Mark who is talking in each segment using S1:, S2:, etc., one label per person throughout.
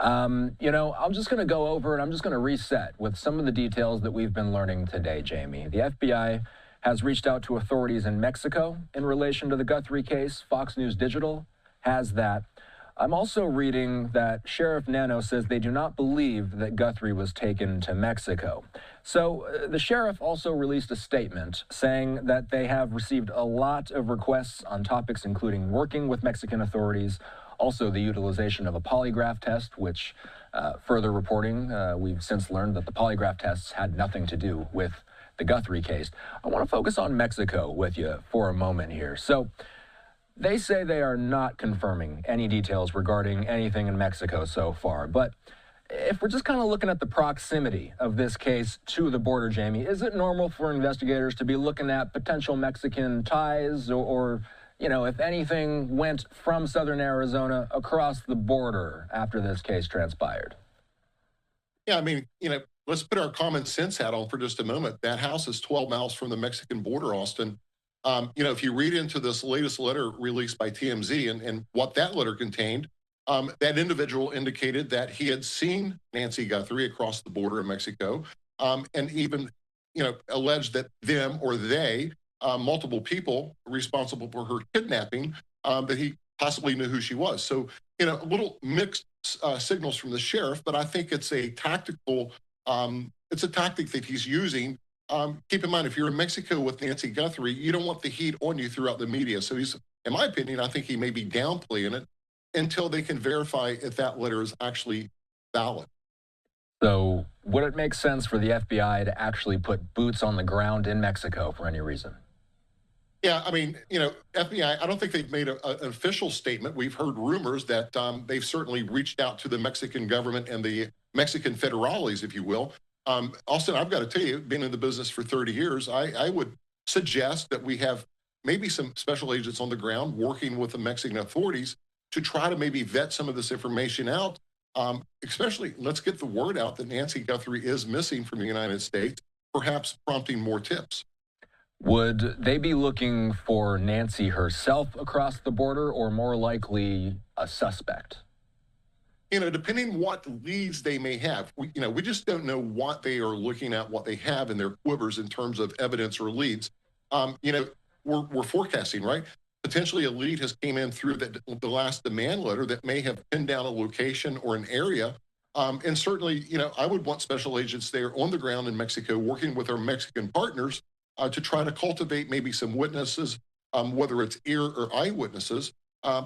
S1: I'm just going to go over and I'm just going to reset with some of the details that we've been learning today, Jamie. The FBI has reached out to authorities in Mexico in relation to the Guthrie case. Fox News Digital has that. I'm also reading that Sheriff Nano says they do not believe that Guthrie was taken to Mexico. So the sheriff also released a statement saying that they have received a lot of requests on topics including working with Mexican authorities, also the utilization of a polygraph test, which further reporting, we've since learned that the polygraph tests had nothing to do with the Guthrie case. I want to focus on Mexico with you for a moment here. So they say they are not confirming any details regarding anything in Mexico so far, but if we're just kind of looking at the proximity of this case to the border, Jamie, is it normal for investigators to be looking at potential Mexican ties or if anything went from southern Arizona across the border after this case transpired?
S2: Yeah, I mean, let's put our common sense hat on for just a moment. That house is 12 miles from the Mexican border, Austin. If you read into this latest letter released by TMZ and what that letter contained, that individual indicated that he had seen Nancy Guthrie across the border in Mexico, and even, alleged that them or they, multiple people responsible for her kidnapping, that he possibly knew who she was. So, a little mixed signals from the sheriff, but I think it's a tactical, it's a tactic that he's using. Keep in mind, if you're in Mexico with Nancy Guthrie, you don't want the heat on you throughout the media. So he's, in my opinion, I think he may be downplaying it until they can verify if that letter is actually valid.
S1: So would it make sense for the FBI to actually put boots on the ground in Mexico for any reason?
S2: Yeah, I mean, FBI, I don't think they've made an official statement. We've heard rumors that they've certainly reached out to the Mexican government and the Mexican federales, if you will. Austin, I've got to tell you, been in the business for 30 years, I would suggest that we have maybe some special agents on the ground working with the Mexican authorities to try to maybe vet some of this information out. Especially, let's get the word out that Nancy Guthrie is missing from the United States, perhaps prompting more tips.
S1: Would they be looking for Nancy herself across the border or more likely a suspect?
S2: Depending what leads they may have, we just don't know what they are looking at, what they have in their quivers in terms of evidence or leads. We're forecasting, right? Potentially a lead has came in through the last demand letter that may have pinned down a location or an area. And certainly, I would want special agents there on the ground in Mexico working with our Mexican partners to try to cultivate maybe some witnesses, whether it's ear or eyewitnesses,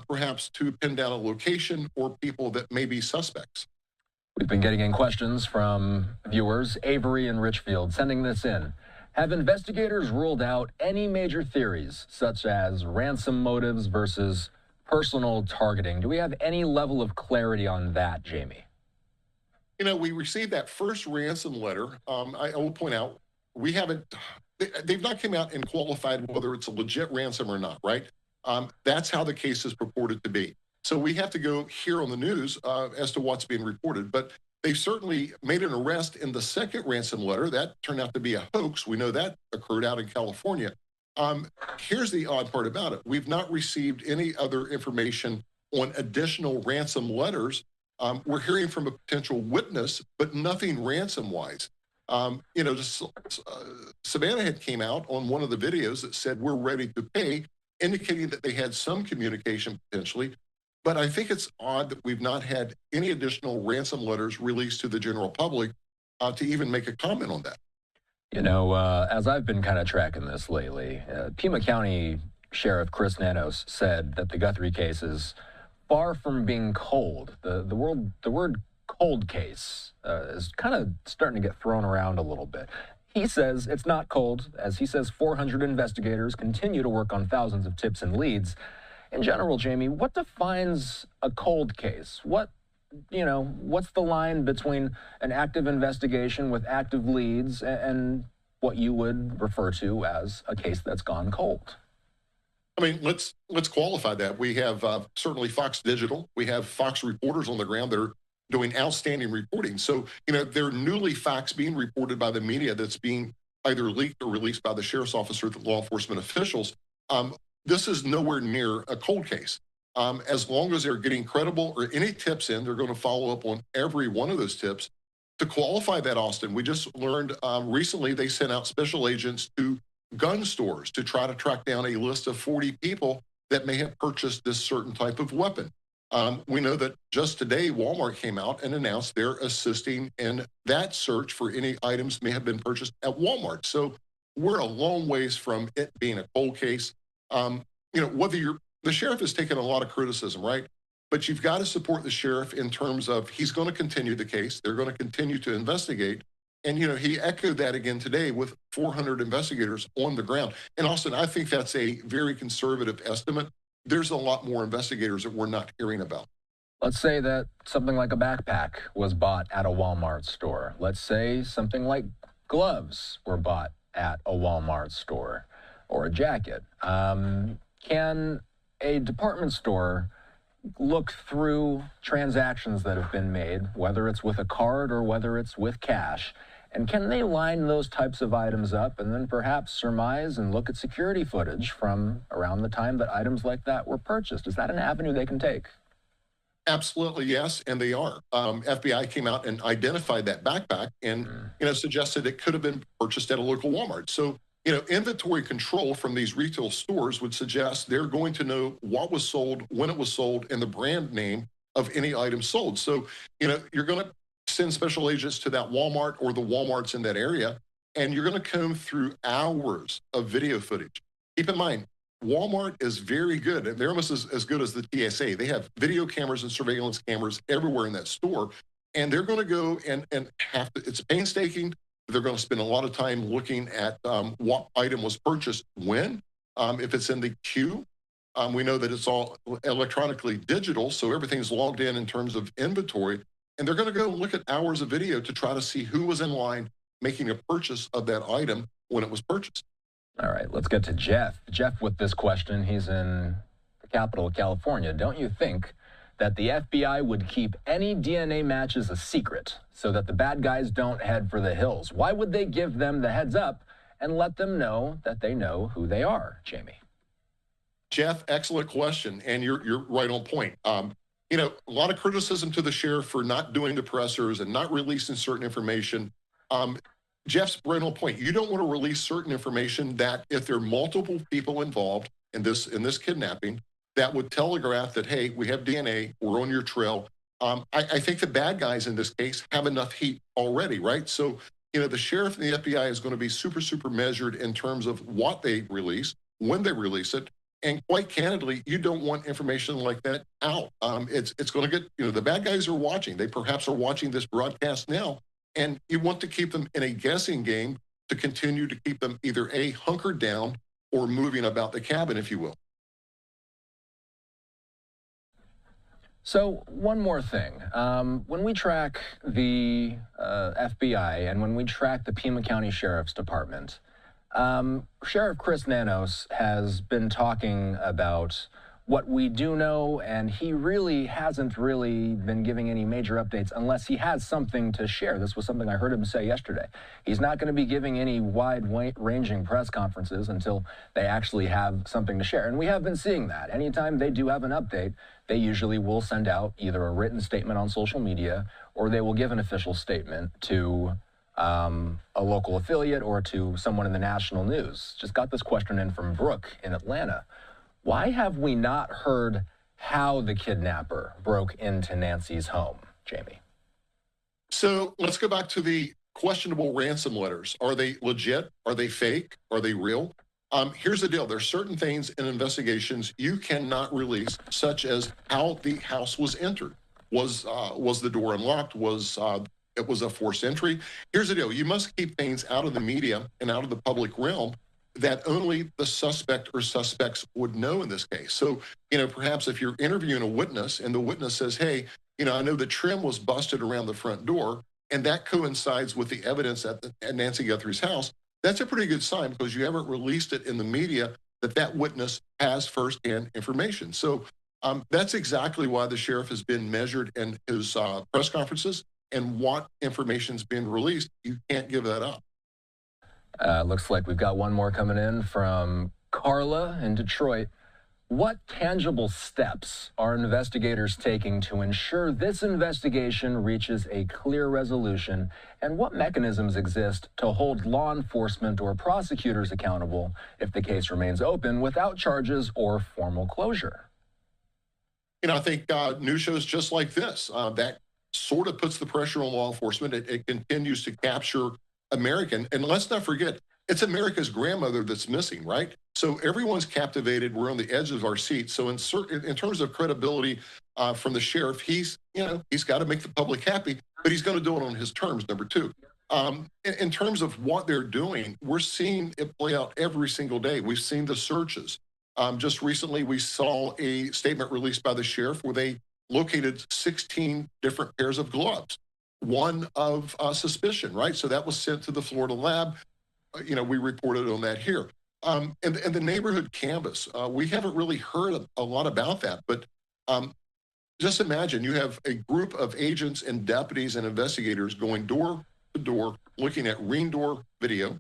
S2: perhaps to pin down a location or people that may be suspects.
S1: We've been getting in questions from viewers. Avery and Richfield sending this in. Have investigators ruled out any major theories, such as ransom motives versus personal targeting? Do we have any level of clarity on that, Jamie?
S2: We received that first ransom letter. I will point out, we haven't, they've not come out and qualified whether it's a legit ransom or not, right? That's how the case is purported to be. So we have to go here on the news as to what's being reported. But they certainly made an arrest in the second ransom letter. That turned out to be a hoax. We know that occurred out in California. Here's the odd part about it. We've not received any other information on additional ransom letters. We're hearing from a potential witness, but nothing ransom-wise. Savannah had came out on one of the videos that said, we're ready to pay, indicating that they had some communication potentially. But I think it's odd that we've not had any additional ransom letters released to the general public to even make a comment on that.
S1: As I've been kind of tracking this lately, Pima County Sheriff Chris Nanos said that the Guthrie case is far from being cold. The word cold case is kind of starting to get thrown around a little bit. He says it's not cold, as he says 400 investigators continue to work on thousands of tips and leads. In general, Jamie, what defines a cold case? What's the line between an active investigation with active leads and what you would refer to as a case that's gone cold?
S2: I mean, let's qualify that. We have certainly Fox Digital. We have Fox reporters on the ground that are doing outstanding reporting. So, there are newly facts being reported by the media that's being either leaked or released by the sheriff's office or the law enforcement officials. This is nowhere near a cold case. As long as they're getting credible or any tips in, they're going to follow up on every one of those tips to qualify that, Austin. We just learned recently they sent out special agents to gun stores to try to track down a list of 40 people that may have purchased this certain type of weapon. We know that just today, Walmart came out and announced they're assisting in that search for any items may have been purchased at Walmart. So we're a long ways from it being a cold case. Whether you're the sheriff has taken a lot of criticism, right? But you've got to support the sheriff in terms of he's going to continue the case. They're going to continue to investigate. And, he echoed that again today with 400 investigators on the ground. And Austin, I think that's a very conservative estimate. There's a lot more investigators that we're not hearing about.
S1: Let's say that something like a backpack was bought at a Walmart store. Let's say something like gloves were bought at a Walmart store or a jacket. Can a department store look through transactions that have been made, whether it's with a card or whether it's with cash, and can they line those types of items up and then perhaps surmise and look at security footage from around the time that items like that were purchased? Is that an avenue they can take?
S2: Absolutely, yes, and they are. FBI came out and identified that backpack and suggested it could have been purchased at a local Walmart. So inventory control from these retail stores would suggest they're going to know what was sold, when it was sold, and the brand name of any item sold. So, you're going to send special agents to that Walmart or the Walmarts in that area, and you're going to comb through hours of video footage. Keep in mind, Walmart is very good. They're almost as good as the TSA. They have video cameras and surveillance cameras everywhere in that store, and they're going to go and have to, it's painstaking. They're going to spend a lot of time looking at what item was purchased when, if it's in the queue. We know that it's all electronically digital, so everything's logged in terms of inventory. And they're going to go look at hours of video to try to see who was in line making a purchase of that item when it was purchased.
S1: All right, let's get to Jeff. Jeff with this question. He's in the capital of California. Don't you think that the FBI would keep any DNA matches a secret so that the bad guys don't head for the hills? Why would they give them the heads up and let them know that they know who they are, Jamie?
S2: Jeff, excellent question, and you're right on point. A lot of criticism to the sheriff for not doing the pressers and not releasing certain information. Jeff's right on point. You don't want to release certain information that if there are multiple people involved in this kidnapping, that would telegraph that, hey, we have DNA, we're on your trail. I think the bad guys in this case have enough heat already, right? So, the sheriff and the FBI is going to be super, super measured in terms of what they release, when they release it. And quite candidly, you don't want information like that out. It's going to get, the bad guys are watching. They perhaps are watching this broadcast now, and you want to keep them in a guessing game to continue to keep them either A, hunkered down or moving about the cabin, if you will.
S1: So one more thing. When we track the FBI and when we track the Pima County Sheriff's Department, Sheriff Chris Nanos has been talking about what we do know, and he really hasn't been giving any major updates unless he has something to share. This was something I heard him say yesterday. He's not going to be giving any wide-ranging press conferences until they actually have something to share. And we have been seeing that. Anytime they do have an update, they usually will send out either a written statement on social media or they will give an official statement to a local affiliate or to someone in the national news. Just got this question in from Brooke in Atlanta. Why have we not heard how the kidnapper broke into Nancy's home, Jamie?
S2: So let's go back to the questionable ransom letters. Are they legit? Are they fake? Are they real? Here's the deal. There's certain things in investigations you cannot release, such as how the house was entered. Was the door unlocked? It was a forced entry? Here's the deal. You must keep things out of the media and out of the public realm that only the suspect or suspects would know in this case. So, perhaps if you're interviewing a witness and the witness says, hey, I know the trim was busted around the front door, and that coincides with the evidence at Nancy Guthrie's house, that's a pretty good sign because you haven't released it in the media that witness has firsthand information. So that's exactly why the sheriff has been measured in his press conferences and what information's been released. You can't give that up.
S1: Looks like we've got one more coming in from Carla in Detroit. What tangible steps are investigators taking to ensure this investigation reaches a clear resolution, and what mechanisms exist to hold law enforcement or prosecutors accountable if the case remains open without charges or formal closure?
S2: I think news shows just like this that sort of puts the pressure on law enforcement. It continues to capture American, and let's not forget, it's America's grandmother that's missing, right? So everyone's captivated. We're on the edge of our seat. So in terms of credibility from the sheriff, he's got to make the public happy, but he's going to do it on his terms. Number two, in terms of what they're doing, we're seeing it play out every single day. We've seen the searches. Just recently, we saw a statement released by the sheriff where they located 16 different pairs of gloves, one of suspicion, right? So that was sent to the Florida lab. We reported on that here. And the neighborhood canvas, we haven't really heard a lot about that, but just imagine you have a group of agents and deputies and investigators going door to door, looking at ring door video,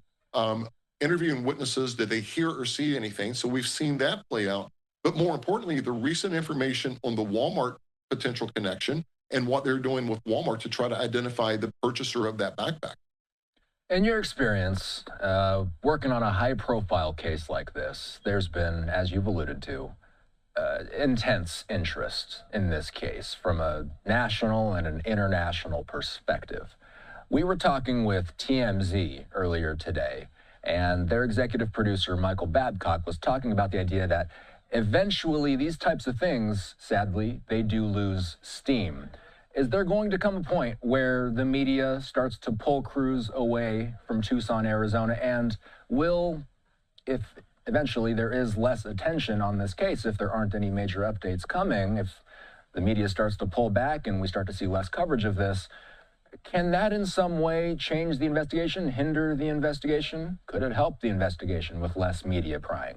S2: interviewing witnesses. Did they hear or see anything? So we've seen that play out. But more importantly, the recent information on the Walmart potential connection and what they're doing with Walmart to try to identify the purchaser of that backpack.
S1: In your experience, working on a high-profile case like this, there's been, as you've alluded to, intense interest in this case from a national and an international perspective. We were talking with TMZ earlier today, and their executive producer, Michael Babcock, was talking about the idea that eventually these types of things, sadly, they do lose steam. Is there going to come a point where the media starts to pull crews away from Tucson, Arizona, and will, if eventually there is less attention on this case, if there aren't any major updates coming, if the media starts to pull back and we start to see less coverage of this, can that in some way change the investigation, hinder the investigation? Could it help the investigation with less media prying?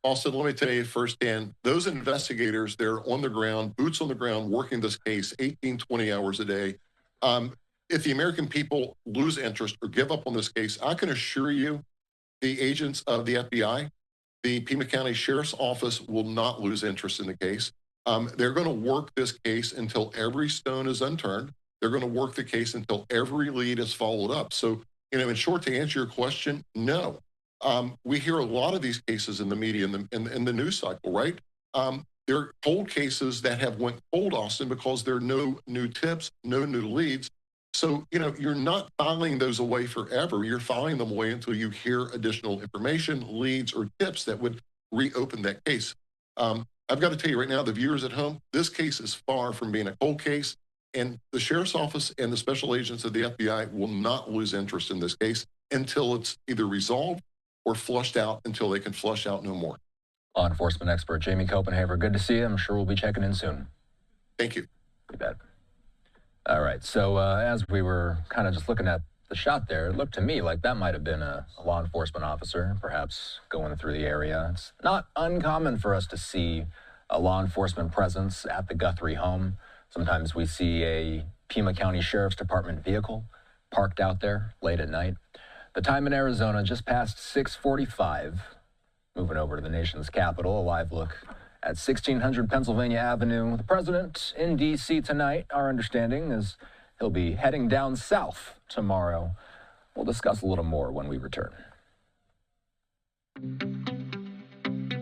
S2: Also, let me tell you firsthand, those investigators, they're on the ground, boots on the ground, working this case 18, 20 hours a day. If the American people lose interest or give up on this case, I can assure you the agents of the FBI, the Pima County Sheriff's Office will not lose interest in the case. They're going to work this case until every stone is unturned. They're going to work the case until every lead is followed up. So, in short, to answer your question, no. We hear a lot of these cases in the media, in the news cycle, right? They're cold cases that have went cold, Austin, because there are no new tips, no new leads. So, you're not filing those away forever. You're filing them away until you hear additional information, leads, or tips that would reopen that case. I've got to tell you right now, the viewers at home, this case is far from being a cold case. And the sheriff's office and the special agents of the FBI will not lose interest in this case until it's either resolved or flushed out until they can flush out no more.
S1: Law enforcement expert Jamie Copenhaver, good to see you. I'm sure we'll be checking in soon.
S2: Thank you.
S1: You bet. All right, so as we were kind of just looking at the shot there, it looked to me like that might have been a law enforcement officer, perhaps going through the area. It's not uncommon for us to see a law enforcement presence at the Guthrie home. Sometimes we see a Pima County Sheriff's Department vehicle parked out there late at night. The time in Arizona just past 6:45. Moving over to the nation's capital, a live look at 1600 Pennsylvania Avenue. The president in D.C. tonight, our understanding is he'll be heading down south tomorrow. We'll discuss a little more when we return.